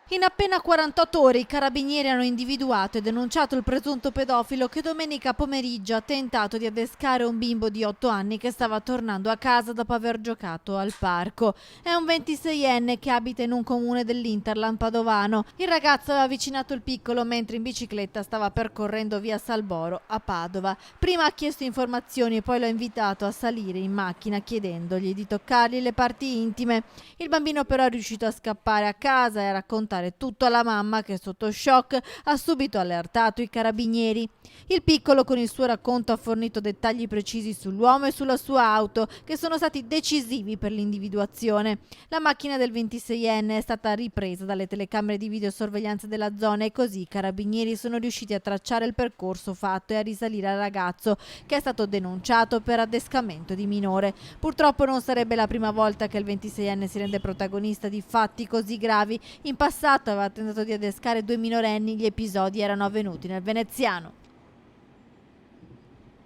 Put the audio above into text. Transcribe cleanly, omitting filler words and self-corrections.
In appena 48 ore i carabinieri hanno individuato e denunciato il presunto pedofilo che domenica pomeriggio ha tentato di adescare un bimbo di 8 anni che stava tornando a casa dopo aver giocato al parco. È un 26enne che abita in un comune dell'Interland padovano. Il ragazzo aveva avvicinato il piccolo mentre in bicicletta stava percorrendo via Salboro a Padova. Prima ha chiesto informazioni e poi l'ha invitato a salire in macchina chiedendogli di toccargli le parti intime. Il bambino però è riuscito a scappare a casa e a raccontare tutto alla mamma che sotto shock ha subito allertato i carabinieri. Il piccolo con il suo racconto ha fornito dettagli precisi sull'uomo e sulla sua auto che sono stati decisivi per l'individuazione. La macchina del 26enne è stata ripresa dalle telecamere di videosorveglianza della zona e così i carabinieri sono riusciti a tracciare il percorso fatto e a risalire al ragazzo che è stato denunciato per adescamento di minore. Purtroppo non sarebbe la prima volta che il 26enne si rende protagonista di fatti così gravi. In passato aveva tentato di adescare 2 minorenni, gli episodi erano avvenuti nel veneziano.